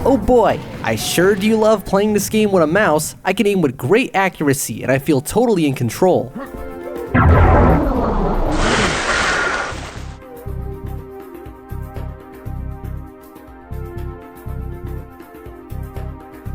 Oh boy, I sure do love playing this game with a mouse. I can aim with great accuracy and I feel totally in control.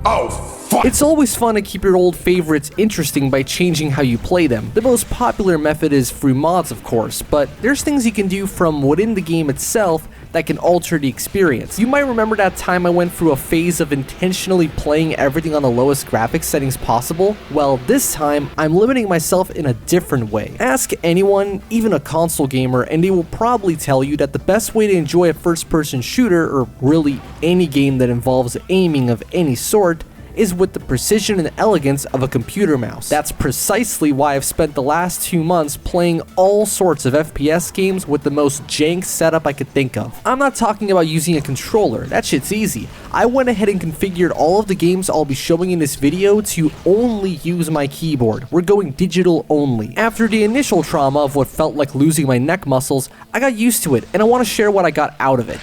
Oh, fuck! It's always fun to keep your old favorites interesting by changing how you play them. The most popular method is through mods, of course, but there's things you can do from within the game itself that can alter the experience. You might remember that time I went through a phase of intentionally playing everything on the lowest graphics settings possible. Well, this time, I'm limiting myself in a different way. Ask anyone, even a console gamer, and they will probably tell you that the best way to enjoy a first-person shooter, or really any game that involves aiming of any sort, is with the precision and elegance of a computer mouse. That's precisely why I've spent the last 2 months playing all sorts of FPS games with the most jank setup I could think of. I'm not talking about using a controller, that shit's easy. I went ahead and configured all of the games I'll be showing in this video to only use my keyboard. We're going digital only. After the initial trauma of what felt like losing my neck muscles, I got used to it, and I want to share what I got out of it.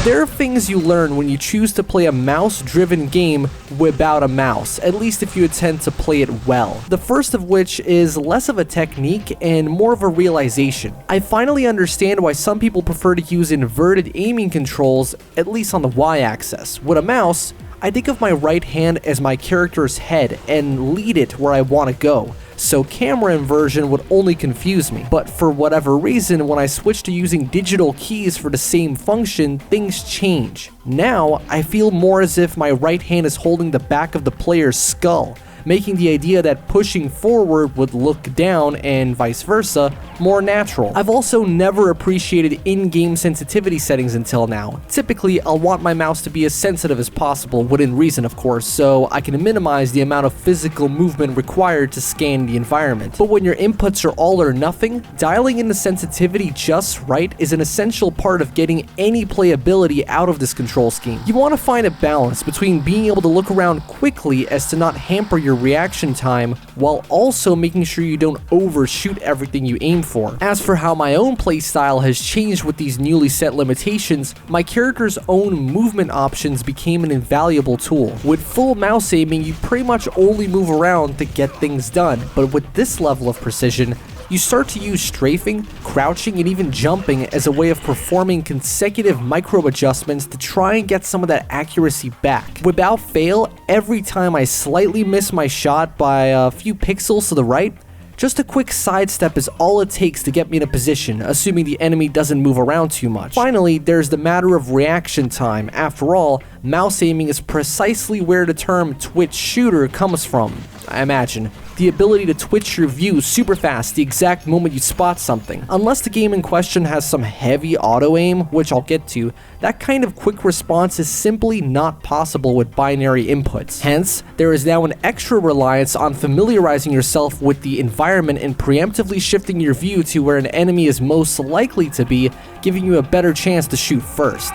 There are things you learn when you choose to play a mouse-driven game without a mouse, at least if you intend to play it well. The first of which is less of a technique and more of a realization. I finally understand why some people prefer to use inverted aiming controls, at least on the Y-axis. With a mouse, I think of my right hand as my character's head and lead it where I want to go. So camera inversion would only confuse me. But for whatever reason, when I switch to using digital keys for the same function, things change. Now, I feel more as if my right hand is holding the back of the player's skull, making the idea that pushing forward would look down and vice versa more natural. I've also never appreciated in-game sensitivity settings until now. Typically, I'll want my mouse to be as sensitive as possible, within reason of course, so I can minimize the amount of physical movement required to scan the environment. But when your inputs are all or nothing, dialing in the sensitivity just right is an essential part of getting any playability out of this control scheme. You want to find a balance between being able to look around quickly as to not hamper your reaction time, while also making sure you don't overshoot everything you aim for. As for how my own playstyle has changed with these newly set limitations, my character's own movement options became an invaluable tool. With full mouse aiming, you pretty much only move around to get things done, but with this level of precision, you start to use strafing, crouching, and even jumping as a way of performing consecutive micro adjustments to try and get some of that accuracy back. Without fail, every time I slightly miss my shot by a few pixels to the right, just a quick sidestep is all it takes to get me in a position, assuming the enemy doesn't move around too much. Finally, there's the matter of reaction time. After all, mouse aiming is precisely where the term twitch shooter comes from, I imagine. The ability to twitch your view super fast the exact moment you spot something. Unless the game in question has some heavy auto aim, which I'll get to, that kind of quick response is simply not possible with binary inputs. Hence, there is now an extra reliance on familiarizing yourself with the environment and preemptively shifting your view to where an enemy is most likely to be, giving you a better chance to shoot first.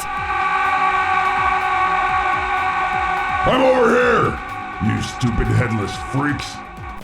I'm over here, you stupid headless freaks.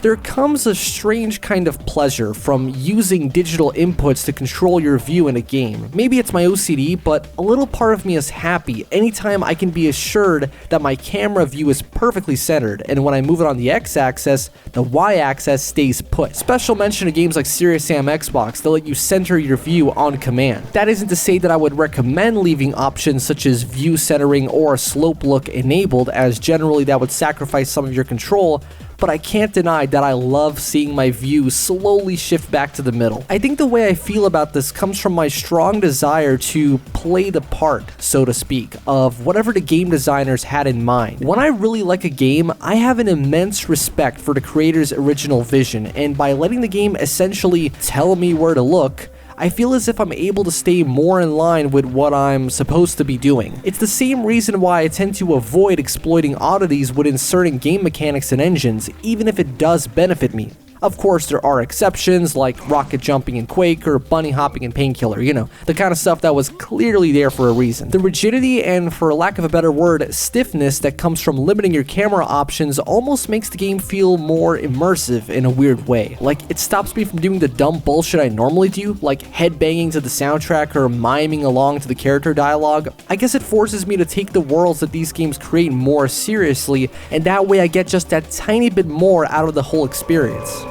There comes a strange kind of pleasure from using digital inputs to control your view in a game. Maybe it's my OCD, but a little part of me is happy anytime I can be assured that my camera view is perfectly centered, and when I move it on the X-axis, the Y-axis stays put. Special mention to games like Serious Sam Xbox that let you center your view on command. That isn't to say that I would recommend leaving options such as view centering or slope look enabled, as generally that would sacrifice some of your control, but I can't deny that I love seeing my view slowly shift back to the middle. I think the way I feel about this comes from my strong desire to play the part, so to speak, of whatever the game designers had in mind. When I really like a game, I have an immense respect for the creator's original vision, and by letting the game essentially tell me where to look, I feel as if I'm able to stay more in line with what I'm supposed to be doing. It's the same reason why I tend to avoid exploiting oddities within certain game mechanics and engines, even if it does benefit me. Of course, there are exceptions like rocket jumping in Quake or bunny hopping in Painkiller, the kind of stuff that was clearly there for a reason. The rigidity and, for lack of a better word, stiffness that comes from limiting your camera options almost makes the game feel more immersive in a weird way. Like, it stops me from doing the dumb bullshit I normally do, like headbanging to the soundtrack or miming along to the character dialogue. I guess it forces me to take the worlds that these games create more seriously, and that way I get just that tiny bit more out of the whole experience.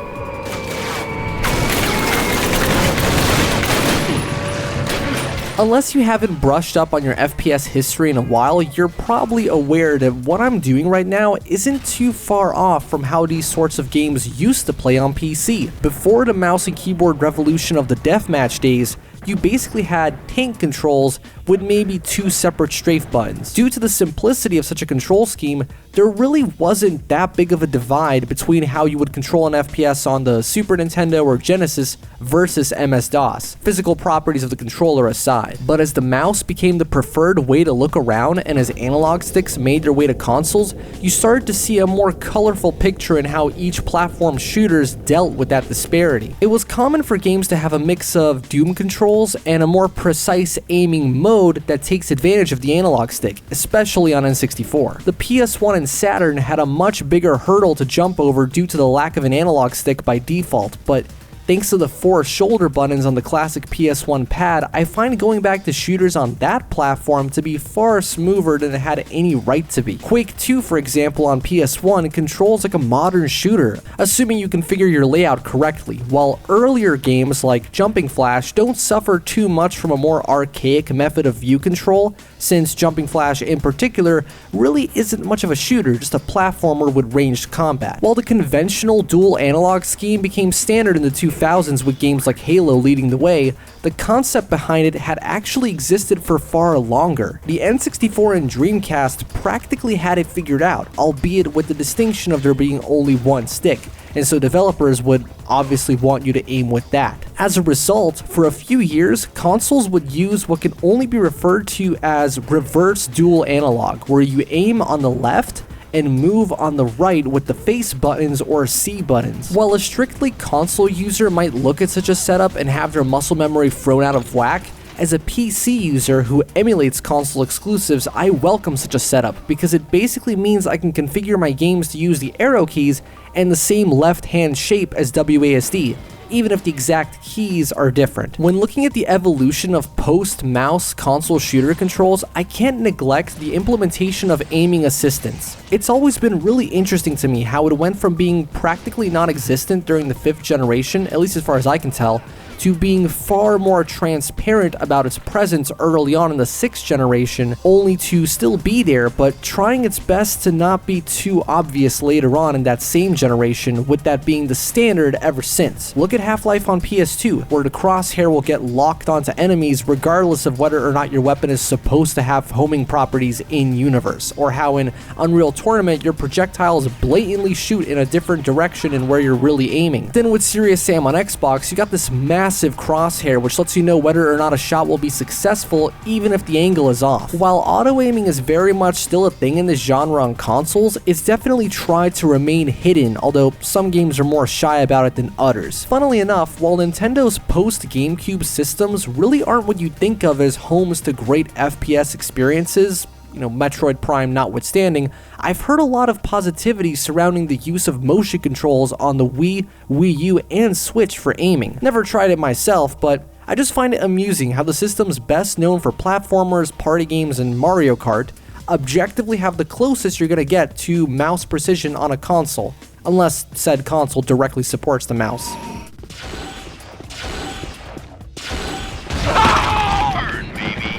Unless you haven't brushed up on your FPS history in a while, you're probably aware that what I'm doing right now isn't too far off from how these sorts of games used to play on PC. Before the mouse and keyboard revolution of the deathmatch days, you basically had tank controls with maybe 2 separate strafe buttons. Due to the simplicity of such a control scheme, there really wasn't that big of a divide between how you would control an FPS on the Super Nintendo or Genesis versus MS-DOS, physical properties of the controller aside. But as the mouse became the preferred way to look around and as analog sticks made their way to consoles, you started to see a more colorful picture in how each platform shooters dealt with that disparity. It was common for games to have a mix of Doom controls and a more precise aiming mode that takes advantage of the analog stick, especially on N64. The PS1 and Saturn had a much bigger hurdle to jump over due to the lack of an analog stick by default, but thanks to the 4 shoulder buttons on the classic PS1 pad, I find going back to shooters on that platform to be far smoother than it had any right to be. Quake 2, for example, on PS1 controls like a modern shooter, assuming you configure your layout correctly, while earlier games like Jumping Flash don't suffer too much from a more archaic method of view control, since Jumping Flash in particular really isn't much of a shooter, just a platformer with ranged combat. While the conventional dual analog scheme became standard in the 2000s with games like Halo leading the way, the concept behind it had actually existed for far longer. The N64 and Dreamcast practically had it figured out, albeit with the distinction of there being only one stick, and so developers would obviously want you to aim with that. As a result, for a few years, consoles would use what can only be referred to as reverse dual analog, where you aim on the left and move on the right with the face buttons or C buttons. While a strictly console user might look at such a setup and have their muscle memory thrown out of whack, as a PC user who emulates console exclusives, I welcome such a setup because it basically means I can configure my games to use the arrow keys and the same left-hand shape as WASD, even if the exact keys are different. When looking at the evolution of post-mouse console shooter controls, I can't neglect the implementation of aiming assistance. It's always been really interesting to me how it went from being practically non-existent during the 5th generation, at least as far as I can tell, to being far more transparent about its presence early on in the 6th generation, only to still be there, but trying its best to not be too obvious later on in that same generation, with that being the standard ever since. Look at Half-Life on PS2, where the crosshair will get locked onto enemies regardless of whether or not your weapon is supposed to have homing properties in-universe, or how in Unreal Tournament your projectiles blatantly shoot in a different direction in where you're really aiming. Then with Serious Sam on Xbox, you got this massive crosshair which lets you know whether or not a shot will be successful even if the angle is off. While auto-aiming is very much still a thing in this genre on consoles, it's definitely tried to remain hidden, although some games are more shy about it than others. Funnily enough, while Nintendo's post-GameCube systems really aren't what you'd think of as homes to great FPS experiences, Metroid Prime notwithstanding, I've heard a lot of positivity surrounding the use of motion controls on the Wii, Wii U, and Switch for aiming. Never tried it myself, but I just find it amusing how the systems best known for platformers, party games, and Mario Kart objectively have the closest you're gonna get to mouse precision on a console, unless said console directly supports the mouse.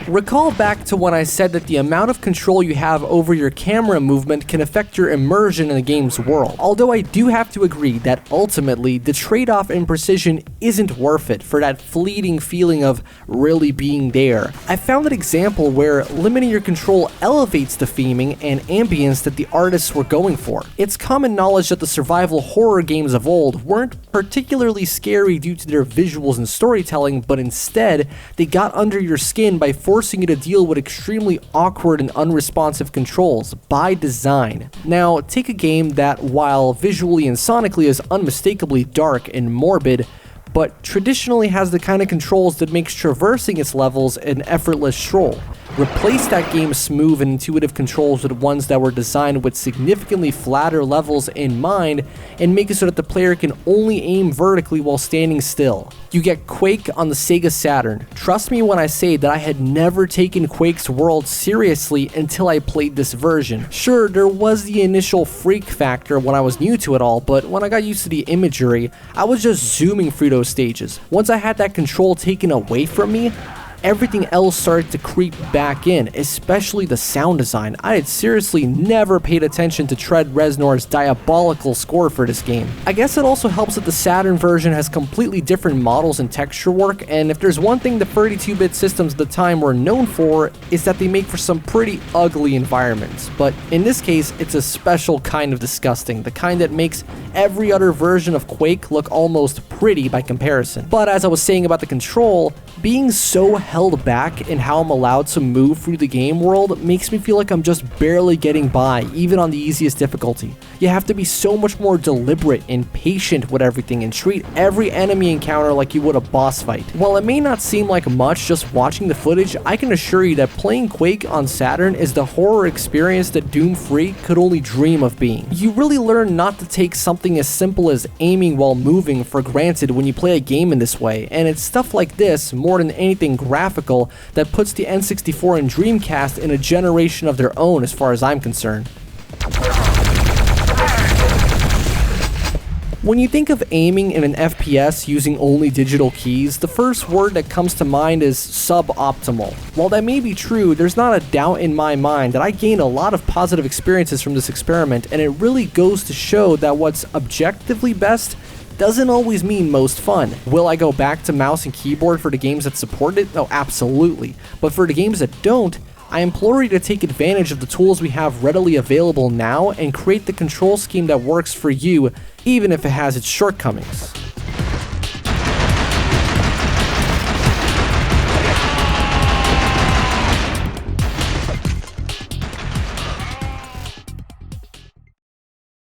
Recall back to when I said that the amount of control you have over your camera movement can affect your immersion in the game's world. Although I do have to agree that ultimately the trade-off in precision isn't worth it for that fleeting feeling of really being there. I found an example where limiting your control elevates the theming and ambience that the artists were going for. It's common knowledge that the survival horror games of old weren't particularly scary due to their visuals and storytelling, but instead they got under your skin by forcing forcing you to deal with extremely awkward and unresponsive controls by design. Now, take a game that, while visually and sonically is unmistakably dark and morbid, but traditionally has the kind of controls that makes traversing its levels an effortless stroll. Replace that game's smooth and intuitive controls with ones that were designed with significantly flatter levels in mind, and make it so that the player can only aim vertically while standing still. You get Quake on the Sega Saturn. Trust me when I say that I had never taken Quake's world seriously until I played this version. Sure, there was the initial freak factor when I was new to it all, but when I got used to the imagery, I was just zooming through those stages. Once I had that control taken away from me, everything else started to creep back in, especially the sound design. I had seriously never paid attention to Trent Reznor's diabolical score for this game. I guess it also helps that the Saturn version has completely different models and texture work, and if there's one thing the 32-bit systems at the time were known for, is that they make for some pretty ugly environments. But in this case, it's a special kind of disgusting, the kind that makes every other version of Quake look almost pretty by comparison. But as I was saying about the control, being so held back in how I'm allowed to move through the game world makes me feel like I'm just barely getting by, even on the easiest difficulty. You have to be so much more deliberate and patient with everything and treat every enemy encounter like you would a boss fight. While it may not seem like much just watching the footage, I can assure you that playing Quake on Saturn is the horror experience that Doom 3 could only dream of being. You really learn not to take something as simple as aiming while moving for granted when you play a game in this way, and it's stuff like this, more than anything graphical, that puts the N64 and Dreamcast in a generation of their own as far as I'm concerned. When you think of aiming in an FPS using only digital keys, the first word that comes to mind is suboptimal. While that may be true, there's not a doubt in my mind that I gained a lot of positive experiences from this experiment, and it really goes to show that what's objectively best doesn't always mean most fun. Will I go back to mouse and keyboard for the games that support it? Oh, absolutely. But for the games that don't, I implore you to take advantage of the tools we have readily available now and create the control scheme that works for you, even if it has its shortcomings.